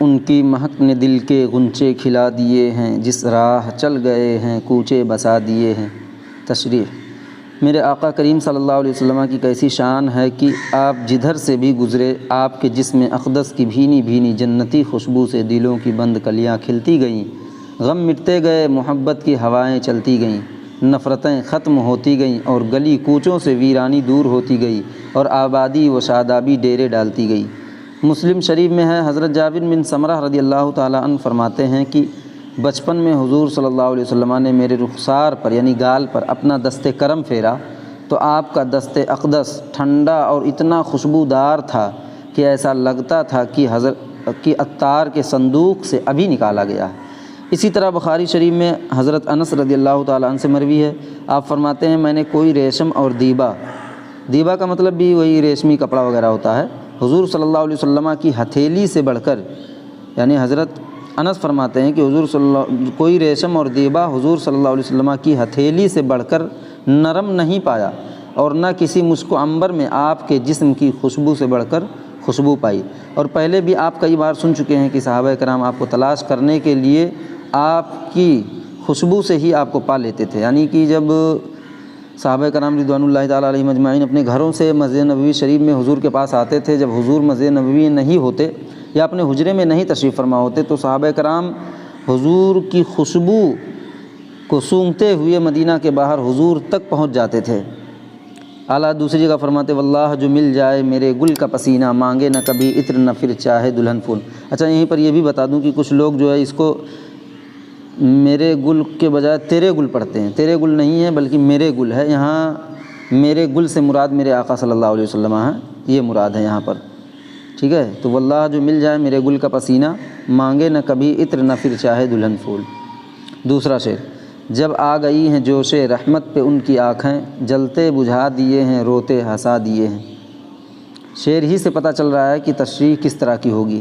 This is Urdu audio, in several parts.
ان کی مہک نے دل کے غنچے کھلا دیے ہیں، جس راہ چل گئے ہیں کوچے بسا دیے ہیں۔ تشریح: میرے آقا کریم صلی اللہ علیہ وسلم کی کیسی شان ہے کہ آپ جدھر سے بھی گزرے آپ کے جسم اقدس کی بھینی بھینی جنتی خوشبو سے دلوں کی بند کلیاں کھلتی گئیں، غم مٹتے گئے، محبت کی ہوائیں چلتی گئیں، نفرتیں ختم ہوتی گئیں اور گلی کوچوں سے ویرانی دور ہوتی گئی اور آبادی و شادابی ڈیرے ڈالتی گئی۔ مسلم شریف میں ہے، حضرت جابر بن سمرہ رضی اللہ تعالیٰ عنہ فرماتے ہیں کہ بچپن میں حضور صلی اللہ علیہ وسلم نے میرے رخسار پر یعنی گال پر اپنا دست کرم پھیرا تو آپ کا دست اقدس ٹھنڈا اور اتنا خوشبودار تھا کہ ایسا لگتا تھا کہ عطار کے صندوق سے ابھی نکالا گیا ہے۔ اسی طرح بخاری شریف میں حضرت انس رضی اللہ تعالیٰ عنہ سے مروی ہے، آپ فرماتے ہیں میں نے کوئی ریشم اور دیبا کا مطلب بھی وہی ریشمی کپڑا وغیرہ ہوتا ہے، حضور صلی اللہ علیہ وسلم کی ہتھیلی سے بڑھ کر، یعنی حضرت انس فرماتے ہیں کہ کوئی ریشم اور دیبا حضور صلی اللہ علیہ وسلم کی ہتھیلی سے بڑھ کر نرم نہیں پایا اور نہ کسی مشک و عنبر میں آپ کے جسم کی خوشبو سے بڑھ کر خوشبو پائی۔ اور پہلے بھی آپ کئی بار سن چکے ہیں کہ صحابہ کرام آپ کو تلاش کرنے کے لیے آپ کی خوشبو سے ہی آپ کو پا لیتے تھے، یعنی کہ جب صحابہ کرام رضوان اللہ تعالیٰ علیہم اجمعین اپنے گھروں سے مسجد نبوی شریف میں حضور کے پاس آتے تھے، جب حضور مسجد نبوی نہیں ہوتے یا اپنے حجرے میں نہیں تشریف فرما ہوتے تو صحابہ کرام حضور کی خوشبو کو سونگھتے ہوئے مدینہ کے باہر حضور تک پہنچ جاتے تھے۔ اعلیٰ دوسری جگہ فرماتے واللہ جو مل جائے میرے گل کا پسینہ، مانگے نہ کبھی عطر نہ پھر چاہے دلہن پھول۔ اچھا یہیں پر یہ بھی بتا دوں کہ کچھ لوگ جو ہے اس کو میرے گل کے بجائے تیرے گل پڑھتے ہیں، تیرے گل نہیں ہے بلکہ میرے گل ہے، یہاں میرے گل سے مراد میرے آقا صلی اللہ علیہ وسلم ہیں، یہ مراد ہے یہاں پر، ٹھیک ہے۔ تو واللہ جو مل جائے میرے گل کا پسینہ، مانگے نہ کبھی عطر نہ پھر چاہے دلہن پھول۔ دوسرا شعر: جب آ گئی ہیں جوش رحمت پہ ان کی آنکھیں، جلتے بجھا دیے ہیں روتے ہنسا دیے ہیں۔ شعر ہی سے پتہ چل رہا ہے کہ تشریح کس طرح کی ہوگی۔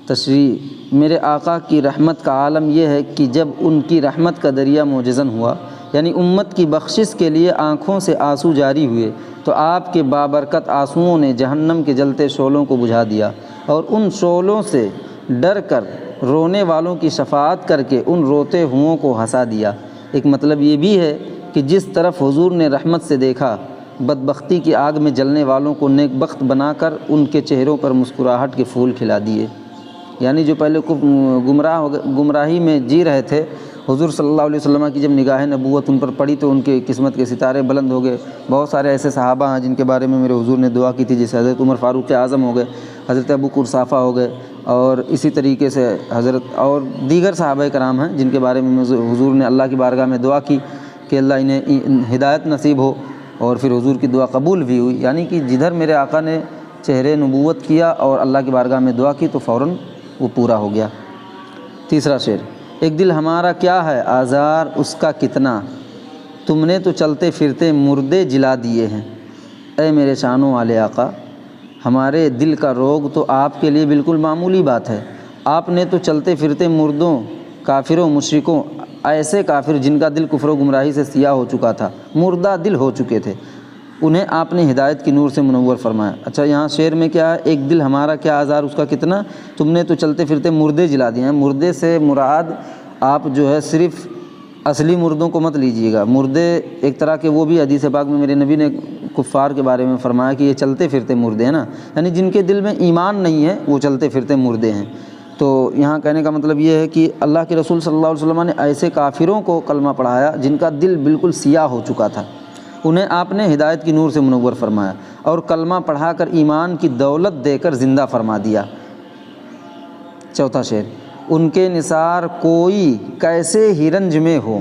تشریح: میرے آقا کی رحمت کا عالم یہ ہے کہ جب ان کی رحمت کا دریا موجزن ہوا، یعنی امت کی بخشش کے لیے آنکھوں سے آنسو جاری ہوئے، تو آپ کے بابرکت آنسوؤں نے جہنم کے جلتے شعلوں کو بجھا دیا اور ان شعلوں سے ڈر کر رونے والوں کی شفاعت کر کے ان روتے ہوں کو ہنسا دیا۔ ایک مطلب یہ بھی ہے کہ جس طرف حضور نے رحمت سے دیکھا، بدبختی کی آگ میں جلنے والوں کو نیک بخت بنا کر ان کے چہروں پر مسکراہٹ کے پھول کھلا دیے، یعنی جو پہلے گمراہی میں جی رہے تھے، حضور صلی اللہ علیہ وسلم کی جب نگاہ نبوت ان پر پڑی تو ان کے قسمت کے ستارے بلند ہو گئے۔ بہت سارے ایسے صحابہ ہیں جن کے بارے میں میرے حضور نے دعا کی تھی، جیسے حضرت عمر فاروق اعظم ہو گئے، حضرت ابو قرصافہ ہو گئے، اور اسی طریقے سے حضرت اور دیگر صحابہ کرام ہیں جن کے بارے میں حضور نے اللہ کی بارگاہ میں دعا کی کہ اللہ انہیں ہدایت نصیب ہو، اور پھر حضور کی دعا قبول بھی ہوئی، یعنی کہ جدھر میرے آقا نے چہرے نبوت کیا اور اللہ کی بارگاہ میں دعا کی تو فوراً وہ پورا ہو گیا۔ تیسرا شعر: ایک دل ہمارا کیا ہے آزار اس کا کتنا، تم نے تو چلتے پھرتے مردے جلا دیے ہیں۔ اے میرے شانوں والے آقا، ہمارے دل کا روگ تو آپ کے لیے بالکل معمولی بات ہے، آپ نے تو چلتے پھرتے مردوں، کافروں، مشرکوں، ایسے کافر جن کا دل کفر و گمراہی سے سیاہ ہو چکا تھا، مردہ دل ہو چکے تھے، انہیں آپ نے ہدایت کی نور سے منور فرمایا۔ اچھا یہاں شعر میں کیا ہے؟ ایک دل ہمارا کیا آزار اس کا کتنا، تم نے تو چلتے پھرتے مردے جلا دیے ہیں۔ مردے سے مراد آپ جو ہے صرف اصلی مردوں کو مت لیجیے گا، مردے ایک طرح کے وہ بھی حدیث پاک میں میرے نبی نے کفار کے بارے میں فرمایا کہ یہ چلتے پھرتے مردے ہیں نا، یعنی جن کے دل میں ایمان نہیں ہے وہ چلتے پھرتے مردے ہیں۔ تو یہاں کہنے کا مطلب یہ ہے کہ اللہ کے رسول صلی اللہ علیہ وسلم نے ایسے کافروں کو کلمہ پڑھایا جن کا دل بالکل سیاہ ہو چکا تھا، انہیں آپ نے ہدایت کی نور سے منور فرمایا اور کلمہ پڑھا کر ایمان کی دولت دے کر زندہ فرما دیا۔ چوتھا شعر: ان کے نثار کوئی کیسے ہی رنج میں ہو،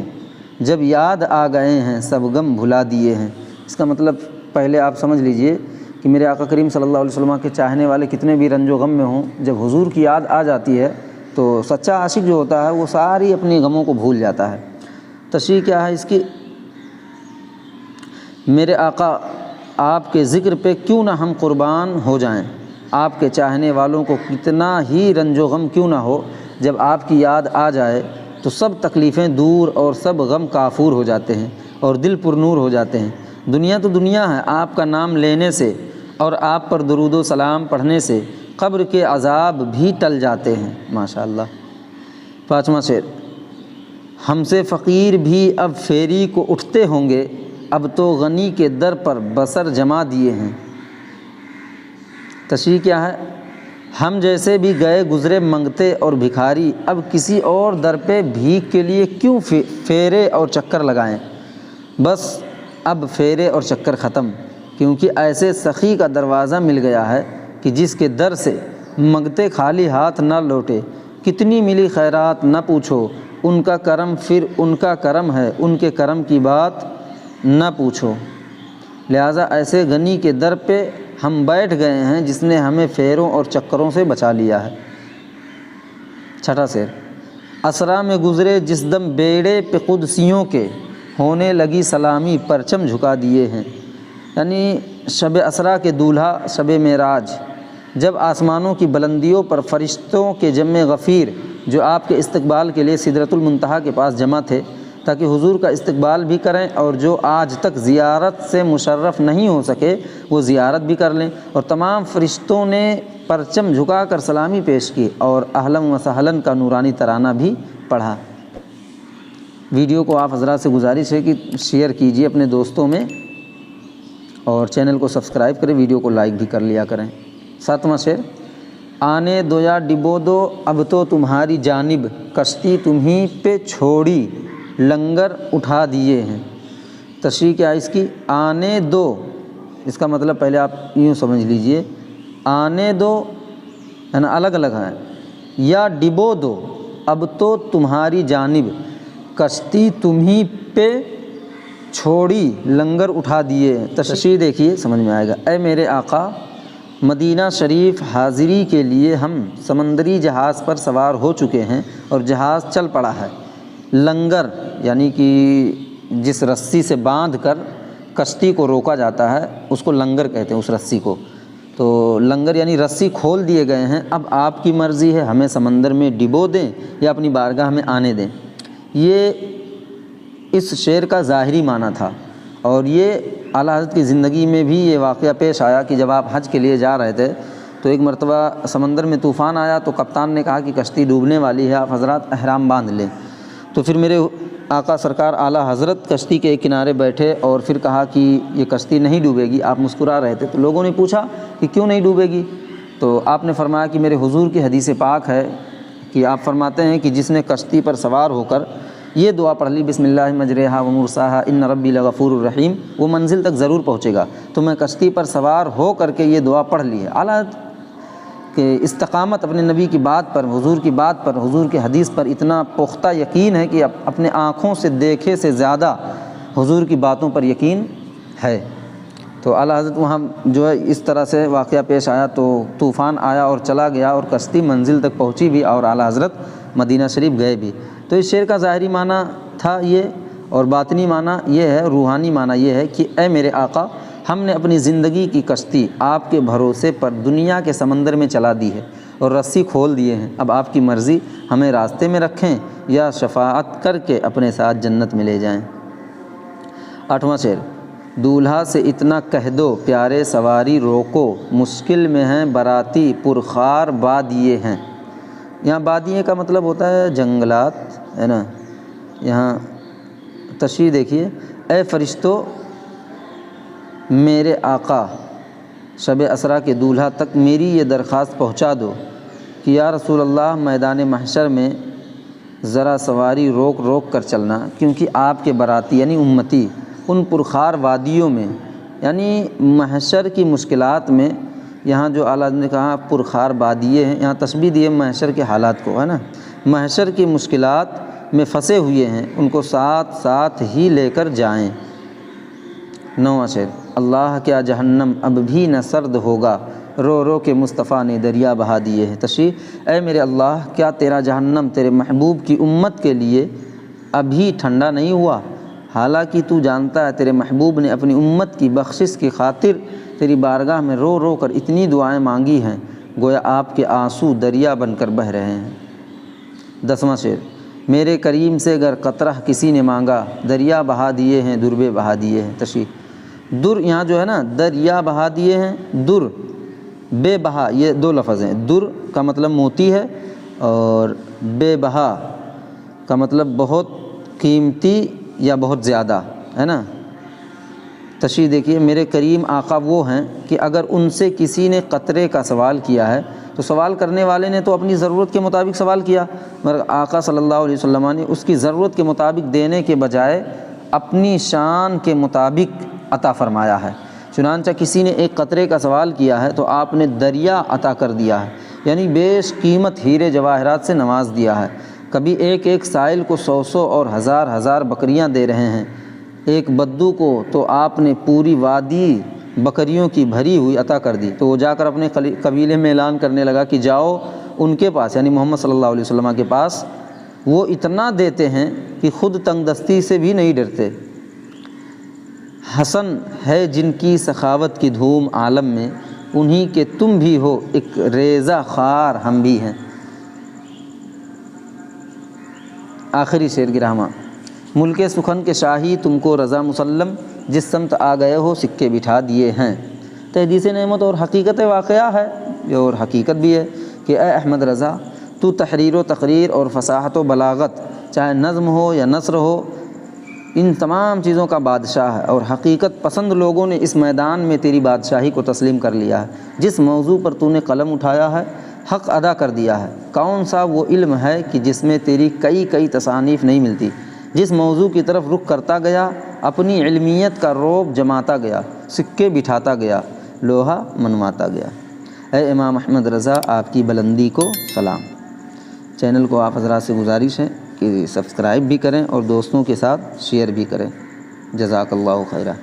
جب یاد آ گئے ہیں سب غم بھلا دیے ہیں۔ اس کا مطلب پہلے آپ سمجھ لیجئے کہ میرے آقا کریم صلی اللہ علیہ وسلم کے چاہنے والے کتنے بھی رنج و غم میں ہوں، جب حضور کی یاد آ جاتی ہے تو سچا عاشق جو ہوتا ہے وہ ساری اپنی غموں کو بھول جاتا ہے۔ تشریح کیا ہے اس کی؟ میرے آقا آپ کے ذکر پہ کیوں نہ ہم قربان ہو جائیں، آپ کے چاہنے والوں کو کتنا ہی رنج و غم کیوں نہ ہو، جب آپ کی یاد آ جائے تو سب تکلیفیں دور اور سب غم کافور ہو جاتے ہیں اور دل پر نور ہو جاتے ہیں۔ دنیا تو دنیا ہے، آپ کا نام لینے سے اور آپ پر درود و سلام پڑھنے سے قبر کے عذاب بھی ٹل جاتے ہیں۔ ماشاءاللہ۔ 5واں شعر، ہم سے فقیر بھی اب پھیری کو اٹھتے ہوں گے، اب تو غنی کے در پر بسر جما دیے ہیں۔ تشریح کیا ہے؟ ہم جیسے بھی گئے گزرے منگتے اور بھکاری، اب کسی اور در پہ بھیک کے لیے کیوں پھیرے اور چکر لگائیں؟ بس اب پھیرے اور چکر ختم، کیونکہ ایسے سخی کا دروازہ مل گیا ہے کہ جس کے در سے منگتے خالی ہاتھ نہ لوٹے۔ کتنی ملی خیرات نہ پوچھو، ان کا کرم پھر ان کا کرم ہے، ان کے کرم کی بات نہ پوچھو۔ لہٰذا ایسے غنی کے در پہ ہم بیٹھ گئے ہیں جس نے ہمیں پھیروں اور چکروں سے بچا لیا ہے۔ 6واں شعر، اسرا میں گزرے جس دم بیڑے پہ قدسیوں کے، ہونے لگی سلامی پرچم جھکا دیے ہیں۔ یعنی شب اسرا کے دولہا شب معراج، جب آسمانوں کی بلندیوں پر فرشتوں کے جمع غفیر جو آپ کے استقبال کے لیے سدرۃ المنتہا کے پاس جمع تھے تاکہ حضور کا استقبال بھی کریں، اور جو آج تک زیارت سے مشرف نہیں ہو سکے وہ زیارت بھی کر لیں، اور تمام فرشتوں نے پرچم جھکا کر سلامی پیش کی اور اہلاً و سہلاً کا نورانی ترانہ بھی پڑھا۔ ویڈیو کو آپ حضرات سے گزارش ہے کہ شیئر کیجئے اپنے دوستوں میں، اور چینل کو سبسکرائب کریں، ویڈیو کو لائک بھی کر لیا کریں۔ 7واں شعر، آنے دو یا ڈبو دو اب تو تمہاری جانب، کشتی تمہیں پہ چھوڑی لنگر اٹھا دیے ہیں۔ تشریح کیا ہے اس کی؟ آنے دو، اس کا مطلب پہلے آپ یوں سمجھ لیجئے، آنے دو ہے نا، الگ الگ ہیں، یا ڈبو دو اب تو تمہاری جانب، کشتی تمہیں پہ چھوڑی لنگر اٹھا دیے ہیں۔ تشریح دیکھیے سمجھ میں آئے گا۔ اے میرے آقا، مدینہ شریف حاضری کے لیے ہم سمندری جہاز پر سوار ہو چکے ہیں اور جہاز چل پڑا ہے۔ لنگر یعنی کہ جس رسی سے باندھ کر کشتی کو روکا جاتا ہے اس کو لنگر کہتے ہیں، اس رسی کو۔ تو لنگر یعنی رسی کھول دیے گئے ہیں، اب آپ کی مرضی ہے ہمیں سمندر میں ڈبو دیں یا اپنی بارگاہ میں آنے دیں۔ یہ اس شعر کا ظاہری معنی تھا، اور یہ اعلیٰ حضرت کی زندگی میں بھی یہ واقعہ پیش آیا کہ جب آپ حج کے لیے جا رہے تھے تو ایک مرتبہ سمندر میں طوفان آیا تو کپتان نے کہا کہ کشتی ڈوبنے والی ہے، آپ حضرات احرام باندھ لیں۔ تو پھر میرے آقا سرکار اعلیٰ حضرت کشتی کے ایک کنارے بیٹھے اور پھر کہا کہ یہ کشتی نہیں ڈوبے گی۔ آپ مسکرا رہے تھے تو لوگوں نے پوچھا کہ کیوں نہیں ڈوبے گی؟ تو آپ نے فرمایا کہ میرے حضور کی حدیث پاک ہے کہ آپ فرماتے ہیں کہ جس نے کشتی پر سوار ہو کر یہ دعا پڑھ لی، بسم اللہ مجریہا و مرساہا ان ربی لغفور الرحیم، وہ منزل تک ضرور پہنچے گا۔ تو میں کشتی پر سوار ہو کر کے یہ دعا پڑھ لی ہے۔ اعلیٰ کہ استقامت اپنے نبی کی بات پر، حضور کی بات پر، حضور کی حدیث پر اتنا پختہ یقین ہے کہ اپنے آنکھوں سے دیکھے سے زیادہ حضور کی باتوں پر یقین ہے۔ تو اعلیٰ حضرت وہاں جو ہے اس طرح سے واقعہ پیش آیا تو طوفان آیا اور چلا گیا اور کشتی منزل تک پہنچی بھی اور اعلیٰ حضرت مدینہ شریف گئے بھی۔ تو اس شعر کا ظاہری معنی تھا یہ، اور باطنی معنی یہ ہے، روحانی معنی یہ ہے کہ اے میرے آقا، ہم نے اپنی زندگی کی کشتی آپ کے بھروسے پر دنیا کے سمندر میں چلا دی ہے اور رسی کھول دیے ہیں، اب آپ کی مرضی ہمیں راستے میں رکھیں یا شفاعت کر کے اپنے ساتھ جنت میں لے جائیں۔ 8واں شعر، دولہا سے اتنا کہہ دو پیارے سواری روکو، مشکل میں ہیں براتی پرخار بادیے ہیں۔ یہاں بادیے کا مطلب ہوتا ہے جنگلات، ہے نا۔ یہاں تشریح دیکھیے، اے فرشتوں میرے آقا شب اسرا کے دولہا تک میری یہ درخواست پہنچا دو کہ یا رسول اللہ میدان محشر میں ذرا سواری روک روک کر چلنا، کیونکہ آپ کے باراتی یعنی امتی ان پرخار وادیوں میں، یعنی محشر کی مشکلات میں، یہاں جو اعلیٰ نے کہا پرخار وادیے ہیں، یہاں تشبیہ دیے محشر کے حالات کو، ہے نا۔ محشر کی مشکلات میں پھنسے ہوئے ہیں، ان کو ساتھ ساتھ ہی لے کر جائیں۔ 9واں شعر، اللہ کیا جہنم اب بھی نہ سرد ہوگا، رو رو کے مصطفیٰ نے دریا بہا دیے ہیں۔ تشریح، اے میرے اللہ، کیا تیرا جہنم تیرے محبوب کی امت کے لیے ابھی ٹھنڈا نہیں ہوا؟ حالانکہ تو جانتا ہے تیرے محبوب نے اپنی امت کی بخشش کی خاطر تیری بارگاہ میں رو رو کر اتنی دعائیں مانگی ہیں، گویا آپ کے آنسو دریا بن کر بہہ رہے ہیں۔ 10واں شعر، میرے کریم سے اگر قطرہ کسی نے مانگا، دریا بہا دیے ہیں دربے بہا دیے ہیں۔ تشریح، در یہاں جو ہے نا دریا بہا دیے ہیں، در بے بہا یہ دو لفظ ہیں، در کا مطلب موتی ہے اور بے بہا کا مطلب بہت قیمتی یا بہت زیادہ ہے نا۔ تشریح دیکھیے، میرے کریم آقا وہ ہیں کہ اگر ان سے کسی نے قطرے کا سوال کیا ہے تو سوال کرنے والے نے تو اپنی ضرورت کے مطابق سوال کیا، مگر آقا صلی اللہ علیہ وسلم نے اس کی ضرورت کے مطابق دینے کے بجائے اپنی شان کے مطابق عطا فرمایا ہے۔ چنانچہ کسی نے ایک قطرے کا سوال کیا ہے تو آپ نے دریا عطا کر دیا ہے، یعنی بیش قیمت ہیرے جواہرات سے نواز دیا ہے۔ کبھی ایک ایک سائل کو 100 اور 1000 بکریاں دے رہے ہیں، ایک بدو کو تو آپ نے پوری وادی بکریوں کی بھری ہوئی عطا کر دی، تو وہ جا کر اپنے قبیلے میں اعلان کرنے لگا کہ جاؤ ان کے پاس، یعنی محمد صلی اللہ علیہ وسلم کے پاس، وہ اتنا دیتے ہیں کہ خود تنگ دستی سے بھی نہیں ڈرتے۔ حسن ہے جن کی سخاوت کی دھوم عالم میں، انہی کے تم بھی ہو ایک ریزہ خار ہم بھی ہیں۔ آخری شعر گراما، ملک سخن کے شاہی تم کو رضا مسلم، جس سمت آ گئے ہو سکے بٹھا دیے ہیں۔ تحدیث نعمت اور حقیقت واقعہ ہے اور حقیقت بھی ہے کہ اے احمد رضا، تو تحریر و تقریر اور فصاحت و بلاغت، چاہے نظم ہو یا نثر ہو، ان تمام چیزوں کا بادشاہ ہے، اور حقیقت پسند لوگوں نے اس میدان میں تیری بادشاہی کو تسلیم کر لیا ہے۔ جس موضوع پر تو نے قلم اٹھایا ہے حق ادا کر دیا ہے۔ کون سا وہ علم ہے کہ جس میں تیری کئی تصانیف نہیں ملتی؟ جس موضوع کی طرف رخ کرتا گیا اپنی علمیت کا روب جماتا گیا، سکے بٹھاتا گیا، لوہا منواتا گیا۔ اے امام احمد رضا، آپ کی بلندی کو سلام۔ چینل کو آپ حضرات سے گزارش ہے کہ سبسکرائب بھی کریں اور دوستوں کے ساتھ شیئر بھی کریں۔ جزاک اللہ خیرہ۔